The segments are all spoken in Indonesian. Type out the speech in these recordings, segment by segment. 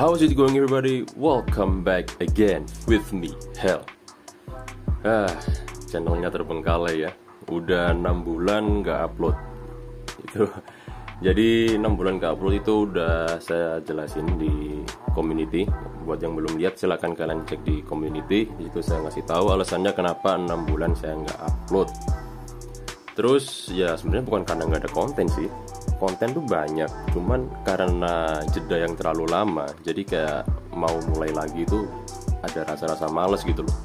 How's it going everybody? Welcome back again with me, Hell. Channelnya terbengkalai ya. Udah 6 bulan nggak upload. Jadi 6 bulan nggak upload itu udah saya jelasin di community. Buat yang belum lihat silahkan kalian cek di community. Di situ saya ngasih tahu alasannya kenapa 6 bulan saya nggak upload. Terus ya sebenarnya bukan karena nggak ada konten sih. Konten tuh banyak, cuman karena jeda yang terlalu lama, jadi kayak mau mulai lagi tuh ada rasa-rasa males gitu loh.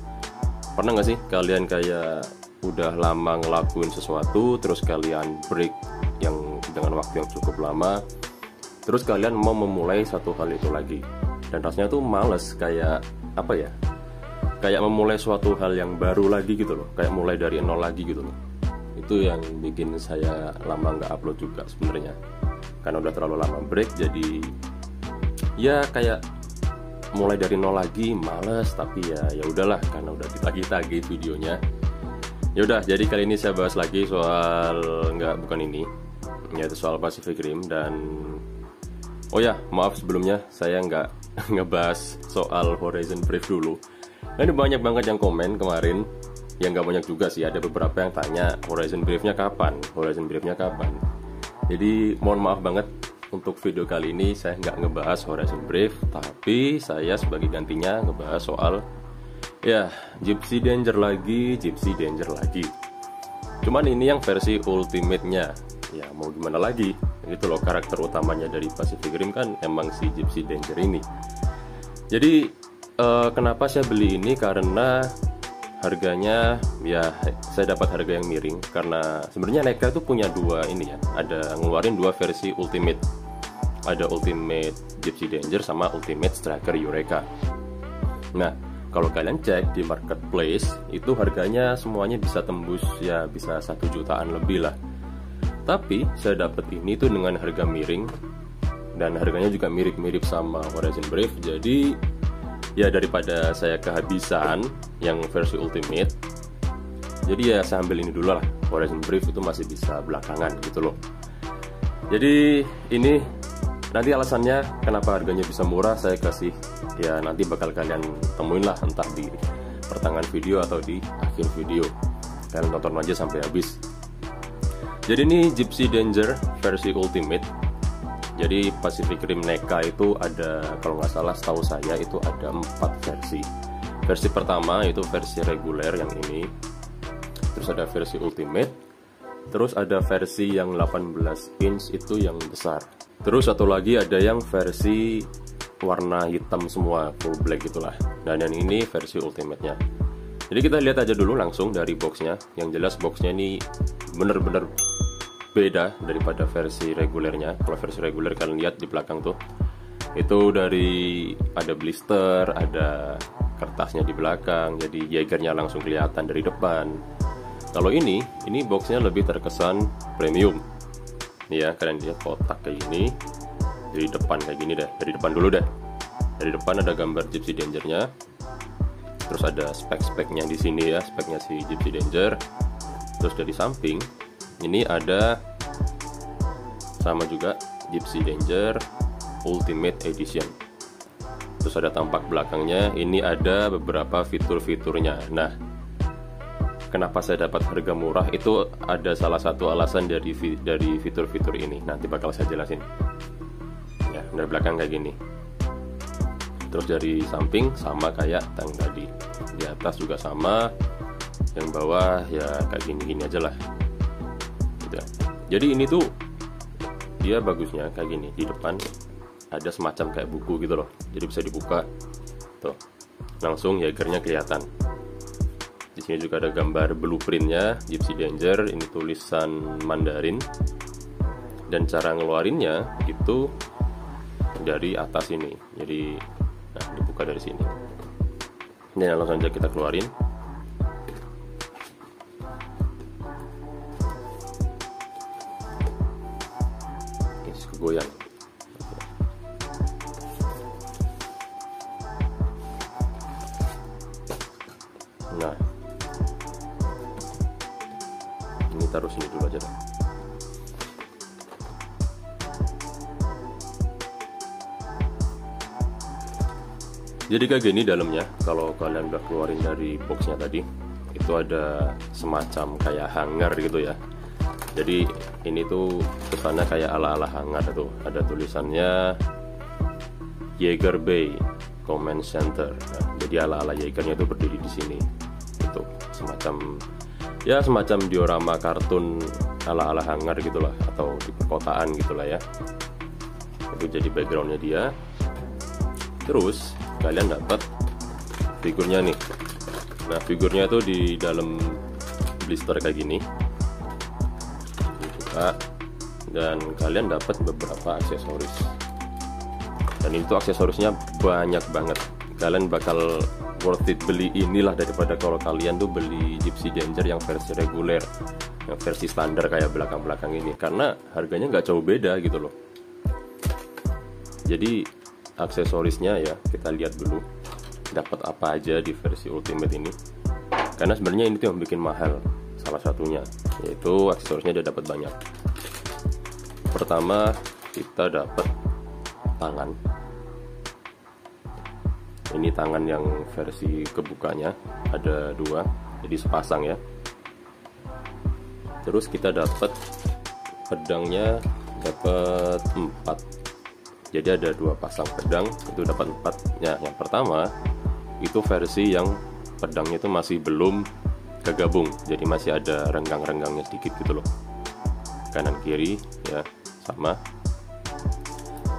Pernah nggak sih kalian kayak udah lama ngelakuin sesuatu, terus kalian break yang dengan waktu yang cukup lama, terus kalian mau memulai satu hal itu lagi, dan rasanya tuh males, kayak apa ya? Kayak memulai suatu hal yang baru lagi gitu loh, kayak mulai dari nol lagi gitu loh. Itu yang bikin saya lama nggak upload juga sebenarnya, karena udah terlalu lama break. Jadi ya kayak mulai dari nol lagi males, tapi ya udahlah karena udah ditagi-tagi videonya. Ya udah, jadi kali ini saya bahas lagi soal bukan ini, yaitu soal Pacific Rim. Dan oh ya, maaf sebelumnya saya nggak ngebahas soal Horizon Brief dulu. Nah, ini banyak banget yang komen kemarin. Ya nggak banyak juga sih, ada beberapa yang tanya Horizon Briefnya kapan, Horizon Briefnya kapan. Jadi mohon maaf banget, untuk video kali ini saya nggak ngebahas Horizon Brief, tapi saya sebagai gantinya ngebahas soal ya Gypsy Danger lagi. Cuman ini yang versi ultimate-nya. Ya mau gimana lagi, gitu loh, karakter utamanya dari Pacific Rim kan emang si Gypsy Danger ini. Jadi kenapa saya beli ini, karena harganya ya saya dapat harga yang miring, karena sebenarnya NECA itu punya dua ini ya, ada ngeluarin dua versi ultimate, ada Ultimate Gypsy Danger sama Ultimate Striker Eureka. Nah kalau kalian cek di marketplace itu harganya semuanya bisa tembus ya, bisa 1 jutaan lebih lah. Tapi saya dapat ini tuh dengan harga miring, dan harganya juga mirip-mirip sama Horizon Brief. Jadi ya daripada saya kehabisan yang versi ultimate, jadi ya saya ambil ini dulu lah. Horizon Brief itu masih bisa belakangan gitu loh. Jadi ini nanti alasannya kenapa harganya bisa murah saya kasih, ya nanti bakal kalian temuin lah, entah di pertengahan video atau di akhir video. Kalian tonton aja sampai habis. Jadi ini Gypsy Danger versi ultimate. Jadi Pacific Rim NECA itu ada, kalau nggak salah setahu saya itu ada 4 versi. Versi pertama itu versi reguler yang ini, terus ada versi ultimate, terus ada versi yang 18 inch itu yang besar, terus satu lagi ada yang versi warna hitam semua, full black gitulah. Dan yang ini versi ultimate-nya. Jadi kita lihat aja dulu langsung dari boxnya. Yang jelas boxnya ini bener-bener beda daripada versi regulernya. Kalau versi reguler kalian lihat di belakang tuh, itu dari ada blister, ada kertasnya di belakang, jadi Jaegernya langsung kelihatan dari depan. Kalau ini boxnya lebih terkesan premium. Nih ya, kalian lihat kotak kayak gini, dari depan kayak gini deh. Dari depan dulu deh. Dari depan ada gambar Gypsy Danger-nya. Terus ada spek-speknya di sini ya, speknya si Gypsy Danger. Terus dari samping ini ada sama juga Gypsy Danger Ultimate Edition. Terus ada tampak belakangnya, ini ada beberapa fitur-fiturnya. Nah, kenapa saya dapat harga murah itu ada salah satu alasan dari fitur-fitur ini. Nanti bakal saya jelasin. Ya, dari belakang kayak gini. Terus dari samping sama kayak tank tadi. Di atas juga sama. Yang bawah ya kayak gini-gini aja lah. Jadi ini tuh dia bagusnya kayak gini, di depan ada semacam kayak buku gitu loh, jadi bisa dibuka tuh, langsung Jaegernya kelihatan. Di sini juga ada gambar blueprintnya Gypsy Danger, ini tulisan Mandarin, dan cara ngeluarinnya itu dari atas ini. Jadi nah, dibuka dari sini. Ini langsung aja kita keluarin. Goyang. Nah, ini taruh sini dulu aja deh. Jadi kayak gini dalamnya. Kalau kalian udah keluarin dari boxnya tadi, itu ada semacam kayak hanger gitu ya. Jadi ini tuh kesannya kayak ala-ala hanger tuh. Ada tulisannya Jaeger Bay Command Center. Nah, jadi ala-ala Jaegernya itu berdiri di sini. Itu semacam diorama kartun ala-ala hanger gitulah, atau di perkotaan gitulah ya. Itu jadi backgroundnya dia. Terus kalian dapat figurnya nih. Nah, figurnya itu di dalam blister kayak gini. Dibuka, dan kalian dapat beberapa aksesoris. Dan itu aksesorisnya banyak banget. Kalian bakal worth it beli inilah daripada kalau kalian tuh beli Gypsy Danger yang versi reguler, yang versi standar kayak belakang-belakang ini, karena harganya nggak jauh beda gitu loh. Jadi aksesorisnya ya kita lihat dulu dapat apa aja di versi Ultimate ini, karena sebenarnya ini tuh yang bikin mahal. Salah satunya yaitu aksesorisnya dia dapat banyak. Pertama kita dapat tangan. Ini tangan yang versi kebukanya ada 2, jadi sepasang ya. Terus kita dapat pedangnya, dapat 4. Jadi ada 2 pasang pedang, itu dapat 4. Ya, yang pertama itu versi yang pedangnya itu masih belum kegabung, jadi masih ada renggang-renggangnya sedikit gitu loh, kanan kiri ya sama.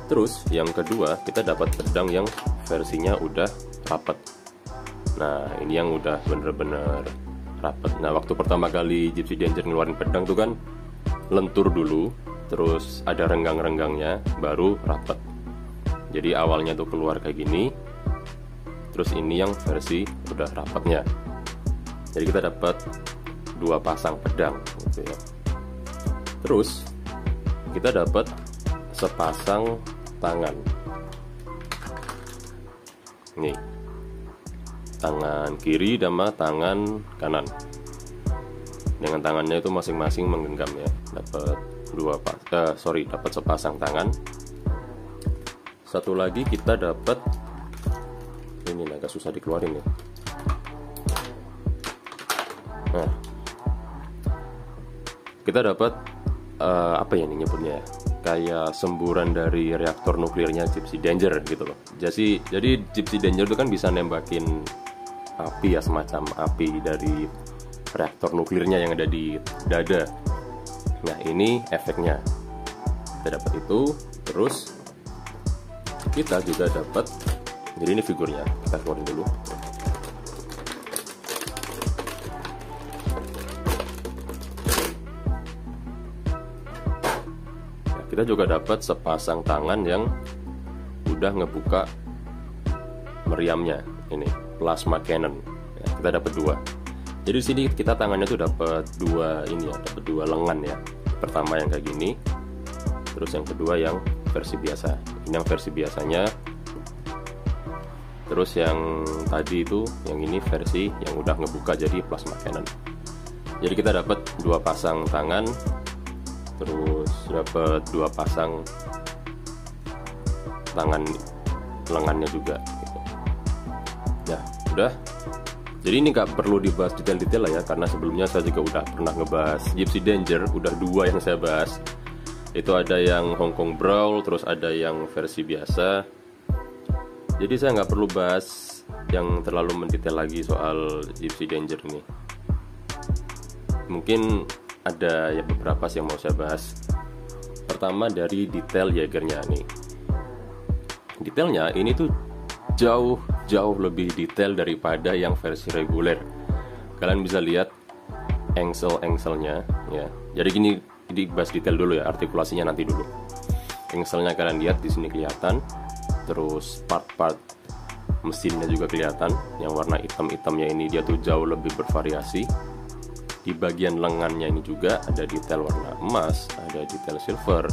Terus yang kedua kita dapat pedang yang versinya udah rapet. Nah, ini yang udah bener-bener rapet. Nah, waktu pertama kali Gypsy Danger ngeluarin pedang tuh kan lentur dulu, terus ada renggang-renggangnya, baru rapet. Jadi awalnya tuh keluar kayak gini, terus ini yang versi udah rapetnya. Jadi kita dapat 2 pasang pedang gitu ya. Terus kita dapat sepasang tangan. Nih, tangan kiri sama tangan kanan. Dengan tangannya itu masing-masing menggenggam ya. Dapat dapat sepasang tangan. Satu lagi kita dapat, ini agak susah dikeluarin ya. Nah, kita dapat apa ya ini nyebutnya ya, kayak semburan dari reaktor nuklirnya Gypsy Danger gitu loh. Jadi Gypsy Danger itu kan bisa nembakin api ya, semacam api dari reaktor nuklirnya yang ada di dada. Nah, ini efeknya. Kita dapat itu. Terus kita juga dapat, jadi ini figurnya, kita keluarin dulu. Nah, kita juga dapat sepasang tangan yang udah ngebuka meriamnya, ini plasma cannon ya, kita dapat 2. Jadi di sini kita tangannya tuh dapat 2 ini ya, dapat 2 lengan ya. Pertama yang kayak gini, terus yang kedua yang versi biasa. Ini yang versi biasanya. Terus yang tadi itu, yang ini versi yang udah ngebuka jadi plasma cannon. Jadi kita dapat 2 pasang tangan, terus dapat 2 pasang tangan lengannya juga gitu. Ya udah. Jadi ini nggak perlu dibahas detail-detail lah ya, karena sebelumnya saya juga udah pernah ngebahas Gypsy Danger, udah 2 yang saya bahas. Itu ada yang Hong Kong Brawl, terus ada yang versi biasa. Jadi saya nggak perlu bahas yang terlalu mendetail lagi soal Gypsy Danger ini. Mungkin ada ya beberapa sih yang mau saya bahas. Pertama dari detail Jaegernya nih. Detailnya ini tuh jauh lebih detail daripada yang versi reguler. Kalian bisa lihat engsel-engselnya ya. Jadi gini, dibahas detail dulu ya, artikulasinya nanti dulu. Engselnya kalian lihat di sini kelihatan, terus part-part mesinnya juga kelihatan. Yang warna hitam-hitamnya ini dia tuh jauh lebih bervariasi. Di bagian lengannya ini juga ada detail warna emas, ada detail silver.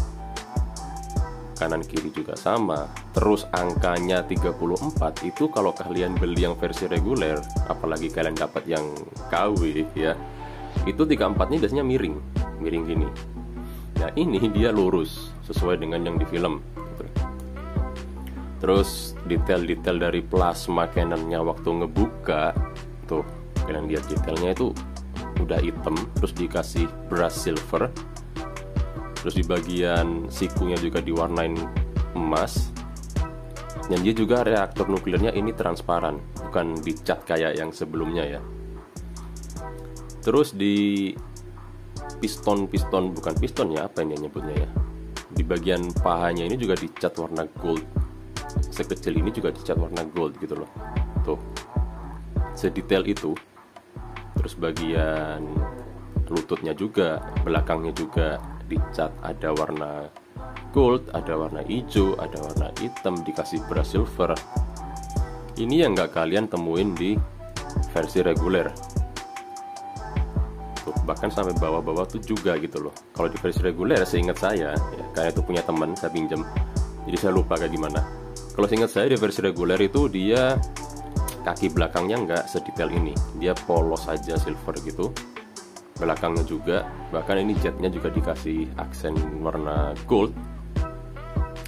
Kanan kiri juga sama. Terus angkanya 34 itu kalau kalian beli yang versi reguler, apalagi kalian dapat yang KW ya, itu 34-nya biasanya miring gini. Nah, ini dia lurus sesuai dengan yang di film gitu. Terus detail-detail dari plasma Canonnya waktu ngebuka, tuh kalian lihat detailnya itu udah hitam, terus dikasih brush silver. Terus di bagian sikunya juga diwarnain emas. Dan dia juga reaktor nuklirnya ini transparan, bukan dicat kayak yang sebelumnya ya. Terus di piston bukan piston ya, apa ini nyebutnya ya, di bagian pahanya ini juga dicat warna gold. Sekecil ini juga dicat warna gold gitu loh. Tuh, sedetail itu. Terus bagian lututnya juga, belakangnya juga dicat ada warna gold, ada warna hijau, ada warna hitam, dikasih brush silver. Ini yang nggak kalian temuin di versi reguler. Tuh, bahkan sampai bawah-bawah tuh juga gitu loh. Kalau di versi reguler, seingat saya, ya, kayak itu punya teman saya pinjam, jadi saya lupa kayak gimana. Kalau seingat saya di versi reguler itu dia kaki belakangnya nggak sedetail ini, dia polos aja silver gitu. Belakangnya juga, bahkan ini jetnya juga dikasih aksen warna gold.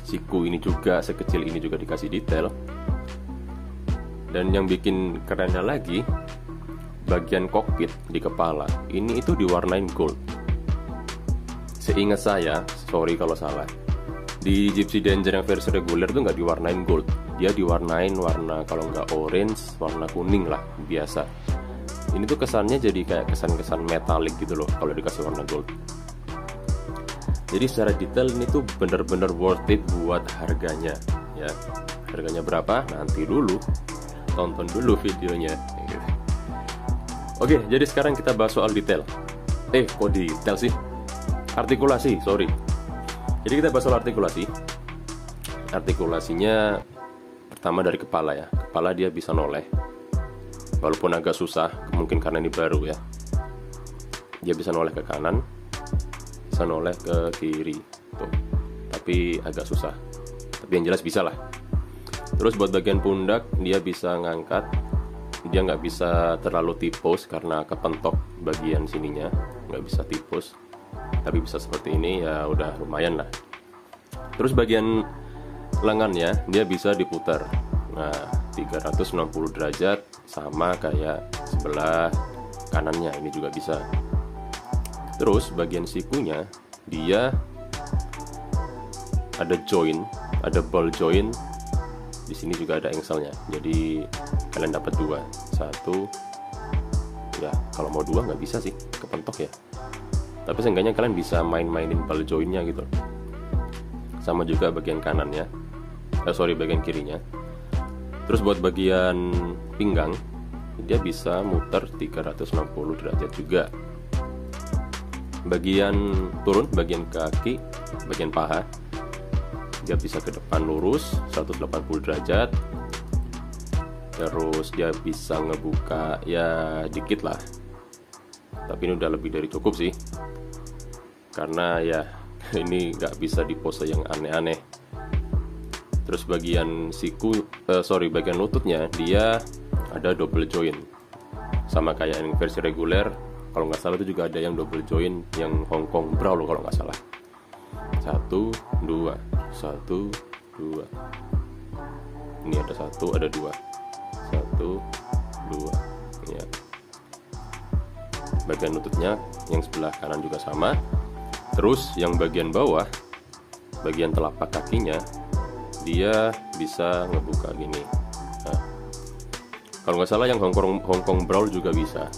Siku ini juga sekecil ini juga dikasih detail. Dan yang bikin kerennya lagi, bagian kokpit di kepala ini itu diwarnain gold. Seingat saya, sorry kalau salah, di Gypsy Danger yang versi reguler tuh nggak diwarnain gold, dia diwarnain warna kalau nggak orange, warna kuning lah biasa. Ini tuh kesannya jadi kayak kesan-kesan metalik gitu loh kalau dikasih warna gold. Jadi secara detail ini tuh bener-bener worth it buat harganya ya. Harganya berapa? Nanti dulu, tonton dulu videonya. Oke, jadi sekarang kita bahas soal detail. Kok detail sih? Artikulasi, sorry. Jadi kita bahas soal artikulasi. Artikulasinya pertama dari kepala ya. Kepala dia bisa noleh, walaupun agak susah, mungkin karena ini baru ya. Dia bisa noleh ke kanan, bisa noleh ke kiri tuh. Tapi agak susah, tapi yang jelas bisa lah. Terus buat bagian pundak dia bisa ngangkat. Dia nggak bisa terlalu tipus karena kepentok bagian sininya, nggak bisa tipus. Tapi bisa seperti ini ya udah lumayan lah. Terus bagian lengannya dia bisa diputar. Nah, 360 derajat sama kayak sebelah kanannya, ini juga bisa. Terus bagian sikunya dia ada join, ada ball join. Di sini juga ada engselnya. Jadi kalian dapat dua. Satu ya, kalau mau dua nggak bisa sih, kepentok ya. Tapi seenggaknya kalian bisa main-mainin ball joinnya gitu. Sama juga bagian kanannya. Bagian kirinya. Terus buat bagian pinggang dia bisa muter 360 derajat juga. Bagian turun, bagian kaki, bagian paha dia bisa ke depan lurus 180 derajat. Terus dia bisa ngebuka ya dikit lah. Tapi ini udah lebih dari cukup sih. Karena ya ini nggak bisa di pose yang aneh-aneh. Terus bagian bagian lututnya dia ada double join, sama kayak yang versi reguler. Kalau nggak salah itu juga ada yang double join, yang Hong Kong Brawl kalau nggak salah. 1, 2, 1, 2. Ini ada 1, ada 2. 1, 2. Ya. Bagian lututnya yang sebelah kanan juga sama. Terus yang bagian bawah, bagian telapak kakinya dia bisa ngebuka gini. Nah, kalau nggak salah yang Hong Kong Brawl juga bisa.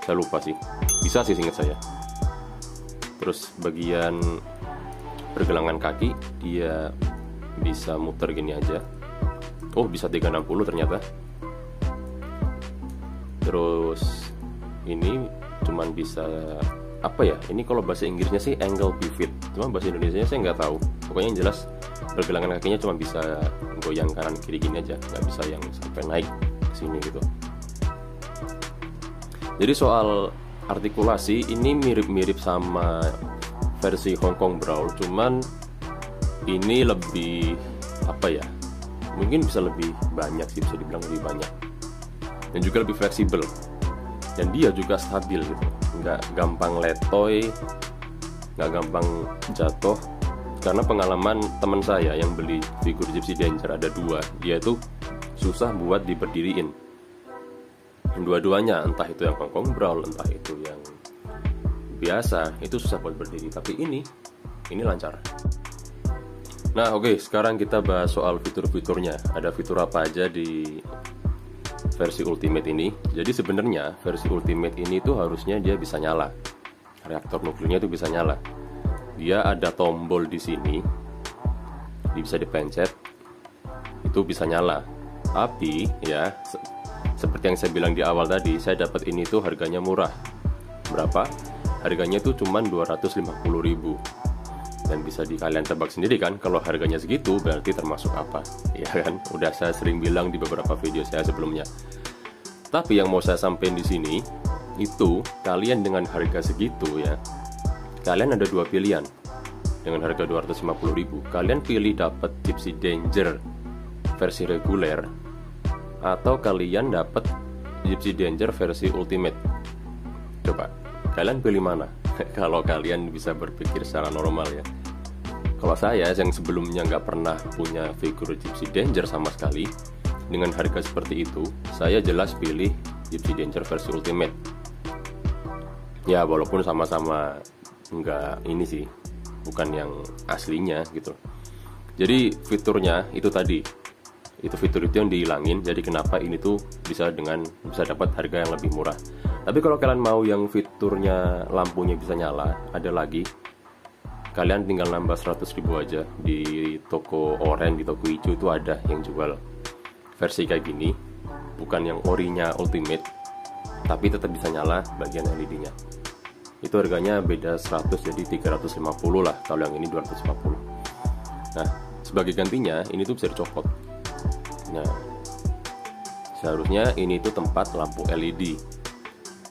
Saya lupa sih. Bisa sih seingat saya. Terus bagian pergelangan kaki dia bisa muter gini aja. Oh, bisa 360 ternyata. Terus ini cuman bisa apa ya? Ini kalau bahasa Inggrisnya sih angle pivot. Cuma bahasa Indonesianya saya nggak tahu. Pokoknya yang jelas pergelangan kakinya cuma bisa goyang kanan kiri gini aja, nggak bisa yang sampai naik ke sini gitu. Jadi soal artikulasi ini mirip-mirip sama versi Hong Kong Brawl, cuman ini lebih apa ya? Mungkin bisa lebih banyak sih, bisa dibilang lebih banyak. Dan juga lebih fleksibel. Dan dia juga stabil gitu. Nggak gampang letoy, nggak gampang jatuh. karena pengalaman teman saya yang beli figur Gypsy Danger ada 2, dia tuh susah buat diberdiriin. Dua-duanya, entah itu yang Hongkong Brown, entah itu yang biasa, itu susah buat berdiri. Tapi ini lancar. Nah oke, sekarang kita bahas soal fitur-fiturnya. Ada fitur apa aja di versi Ultimate ini. Jadi sebenarnya versi Ultimate ini tuh harusnya dia bisa nyala, reaktor nuklirnya itu bisa nyala. Dia ada tombol di sini, dia bisa dipencet, itu bisa nyala. Tapi ya seperti yang saya bilang di awal tadi, saya dapat ini tuh harganya murah. Berapa? Harganya tuh cuman 250.000. Dan bisa kalian tebak sendiri kan, kalau harganya segitu berarti termasuk apa, ya kan? Udah saya sering bilang di beberapa video saya sebelumnya. Tapi yang mau saya sampaikan di sini itu, kalian dengan harga segitu ya, kalian ada 2 pilihan. Dengan harga 250.000, kalian pilih dapat Gypsy Danger versi reguler, atau kalian dapat Gypsy Danger versi Ultimate. Coba kalian pilih mana? Kalau kalian bisa berpikir secara normal ya. Kalau saya yang sebelumnya nggak pernah punya figur Gypsy Danger sama sekali, dengan harga seperti itu, saya jelas pilih Gypsy Danger versi Ultimate. Ya walaupun sama-sama nggak ini sih, bukan yang aslinya gitu. Jadi fiturnya itu tadi, itu fitur itu yang dihilangin. Jadi kenapa ini tuh bisa dapat harga yang lebih murah. Tapi kalau kalian mau yang fiturnya lampunya bisa nyala, ada lagi. Kalian tinggal nambah 100.000 aja. Di toko oranye, di toko hijau itu ada yang jual versi kayak gini, bukan yang orinya Ultimate, tapi tetap bisa nyala bagian LED-nya. Itu harganya beda 100, jadi 350 lah. Kalau yang ini 250. Nah, sebagai gantinya ini tuh bisa dicopot. Nah, seharusnya ini tuh tempat lampu LED,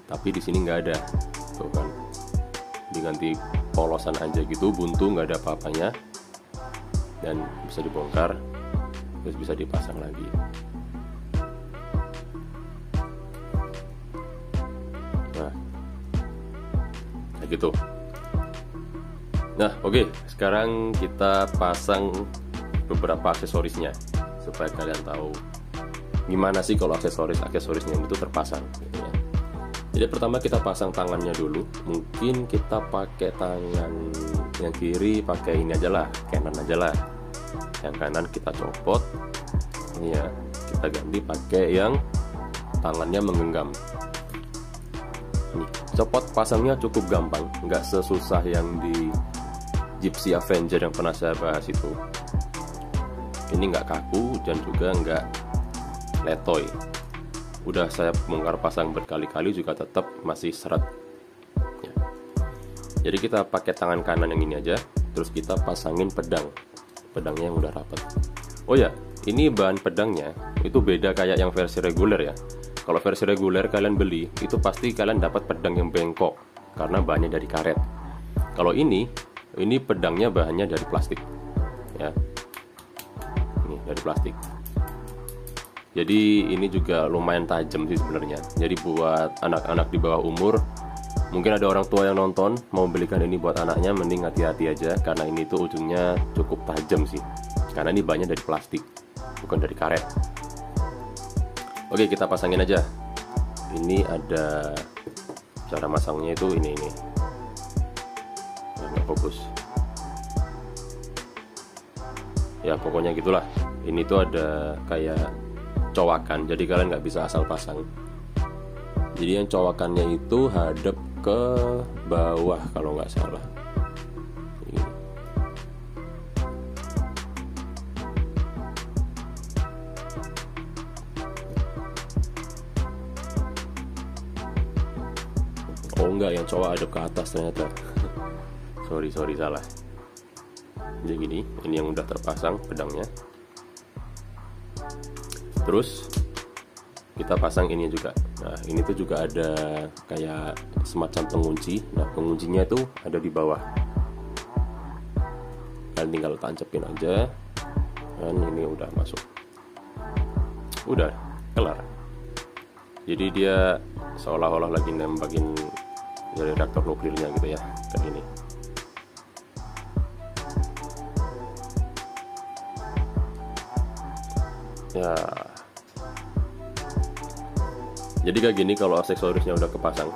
tapi di sini nggak ada, tuh kan, diganti polosan aja gitu, buntu, nggak ada apa-apanya, dan bisa dibongkar, terus bisa dipasang lagi. Nah, kayak gitu. Nah, oke, sekarang kita pasang beberapa aksesorisnya supaya kalian tahu gimana sih kalau aksesorisnya itu terpasang gitu ya. Jadi pertama kita pasang tangannya dulu. Mungkin kita pakai tangan yang kiri, pakai ini aja lah, kanan aja lah. Yang kanan kita copot. Ini ya, kita ganti pakai yang tangannya menggenggam. Ini, copot pasangnya cukup gampang, nggak sesusah yang di Gypsy Avenger yang pernah saya bahas itu. Ini nggak kaku dan juga nggak letoy. Udah saya bongkar pasang berkali-kali juga tetap masih seret ya. Jadi kita pakai tangan kanan yang ini aja, terus kita pasangin pedangnya yang udah rapat. Oh ya, ini bahan pedangnya itu beda kayak yang versi reguler ya. Kalau versi reguler kalian beli, itu pasti kalian dapat pedang yang bengkok karena bahannya dari karet. Kalau ini pedangnya bahannya dari plastik ya. Ini dari plastik. Jadi ini juga lumayan tajam sih sebenarnya. Jadi buat anak-anak di bawah umur, mungkin ada orang tua yang nonton mau belikan ini buat anaknya, mending hati-hati aja karena ini tuh ujungnya cukup tajam sih. Karena ini bahannya dari plastik, bukan dari karet. Oke, kita pasangin aja. Ini ada cara masangnya itu ini. Nggak fokus. Ya pokoknya gitulah. Ini tuh ada kayak cowakan, jadi kalian nggak bisa asal pasang. Jadi yang cowakannya itu hadap ke bawah kalau nggak salah. Ini. Oh enggak, yang cowok hadap ke atas ternyata. sorry salah. Jadi gini, ini yang udah terpasang pedangnya. Terus kita pasang ini juga. Nah ini tuh juga ada kayak semacam pengunci. Nah penguncinya itu ada di bawah. Kalian tinggal tancepin aja, dan ini udah masuk. Udah kelar. Jadi dia seolah-olah lagi nembakin dari reaktor nuklirnya gitu ya, kayak gini. Ya, jadi kayak gini kalau aksesorisnya udah kepasang.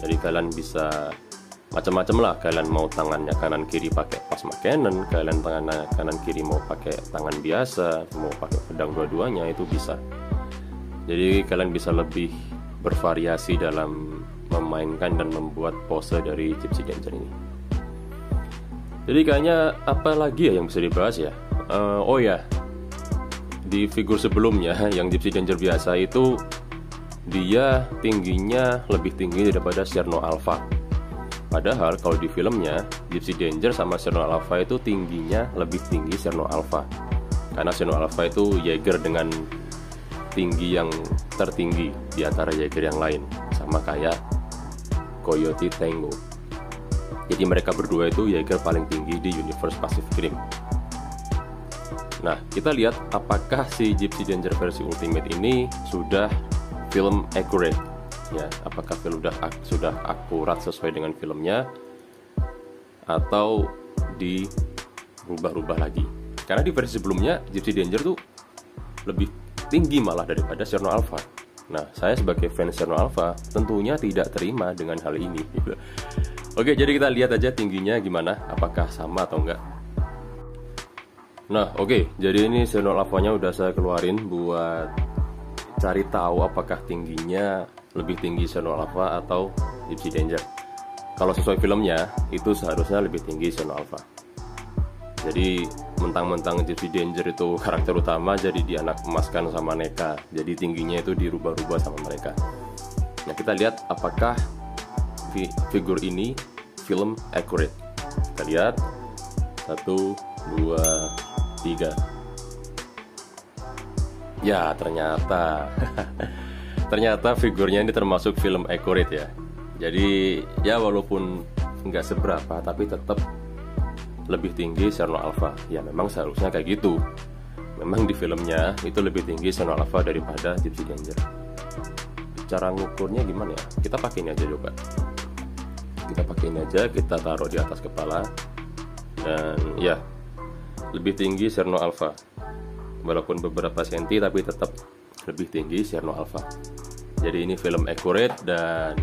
Jadi kalian bisa macam-macam lah. Kalian mau tangannya kanan kiri pakai pas makanan, kalian tangan kanan kiri mau pakai tangan biasa, mau pakai pedang dua-duanya itu bisa. Jadi kalian bisa lebih bervariasi dalam memainkan dan membuat pose dari Gypsy Danger ini. Jadi kayaknya apa lagi ya yang bisa dibahas ya? Oh ya, di figur sebelumnya yang Gypsy Danger biasa itu dia tingginya lebih tinggi daripada Cherno Alpha. Padahal kalau di filmnya Gypsy Danger sama Cherno Alpha itu tingginya lebih tinggi Cherno Alpha. Karena Cherno Alpha itu Jaeger dengan tinggi yang tertinggi di antara Jaeger yang lain, sama kayak Coyote Tango. Jadi mereka berdua itu Jaeger paling tinggi di universe Pacific Rim. Nah, kita lihat apakah si Gypsy Danger versi Ultimate ini sudah film accurate. Ya, apakah film sudah akurat sesuai dengan filmnya atau dirubah-rubah lagi. Karena di versi sebelumnya Gypsy Danger tuh lebih tinggi malah daripada Cherno Alpha. Nah, saya sebagai fans Cherno Alpha tentunya tidak terima dengan hal ini. Oke, jadi kita lihat aja tingginya gimana, apakah sama atau enggak. Nah, oke, jadi ini Cherno Alpha-nya udah saya keluarin buat cari tahu apakah tingginya lebih tinggi Cherno Alpha atau Gypsy Danger. Kalau sesuai filmnya itu seharusnya lebih tinggi Cherno Alpha. Jadi mentang-mentang Gypsy Danger itu karakter utama, jadi dianak emaskan sama NECA. Jadi tingginya itu dirubah-rubah sama mereka. Nah, kita lihat apakah figur ini film accurate. Kita lihat 1, 2, 3. Ya, ternyata figurnya ini termasuk film accurate ya. Jadi ya walaupun nggak seberapa, tapi tetap lebih tinggi Cherno Alpha. Ya memang seharusnya kayak gitu. Memang di filmnya itu lebih tinggi Cherno Alpha daripada Gypsy Danger. Cara ngukurnya gimana ya? Kita pakai ini aja coba. Kita pakai ini aja, kita taruh di atas kepala. Dan ya, lebih tinggi Cherno Alpha. Walaupun beberapa senti tapi tetap lebih tinggi Cherno Alpha. Jadi ini film accurate dan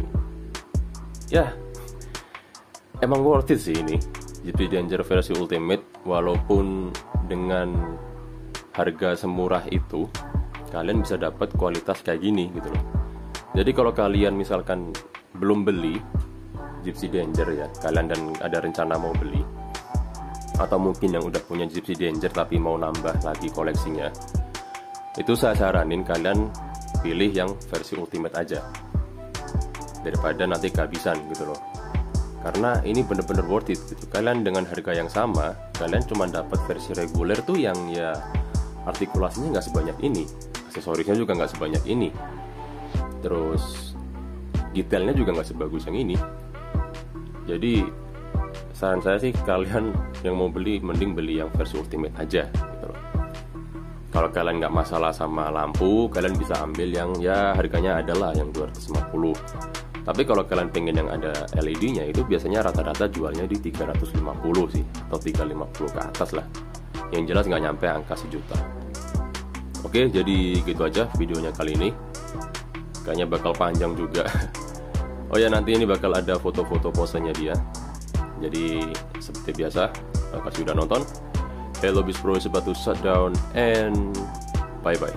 ya emang worth it sih ini Gypsy Danger versi Ultimate. Walaupun dengan harga semurah itu kalian bisa dapat kualitas kayak gini gitu loh. Jadi kalau kalian misalkan belum beli Gypsy Danger ya, kalian dan ada rencana mau beli, atau mungkin yang udah punya Gypsy Danger tapi mau nambah lagi koleksinya, itu saya saranin kalian pilih yang versi Ultimate aja daripada nanti kehabisan gitu loh. Karena ini bener-bener worth it gitu. Kalian dengan harga yang sama, kalian cuma dapat versi reguler tuh yang ya artikulasinya nggak sebanyak ini, aksesorisnya juga nggak sebanyak ini, terus detailnya juga nggak sebagus yang ini. Jadi saran saya sih kalian yang mau beli mending beli yang versi Ultimate aja gitu loh. Kalau kalian nggak masalah sama lampu, kalian bisa ambil yang ya harganya adalah yang 250. Tapi kalau kalian pengen yang ada LED-nya, itu biasanya rata-rata jualnya di 350 sih, atau 350 ke atas lah. Yang jelas nggak nyampe angka 1 juta. Oke, jadi gitu aja videonya kali ini. Kayaknya bakal panjang juga. Oh ya, nanti ini bakal ada foto-foto posenya dia. Jadi seperti biasa, makasih udah nonton. Hello Beast Bro is about to shut down and bye bye.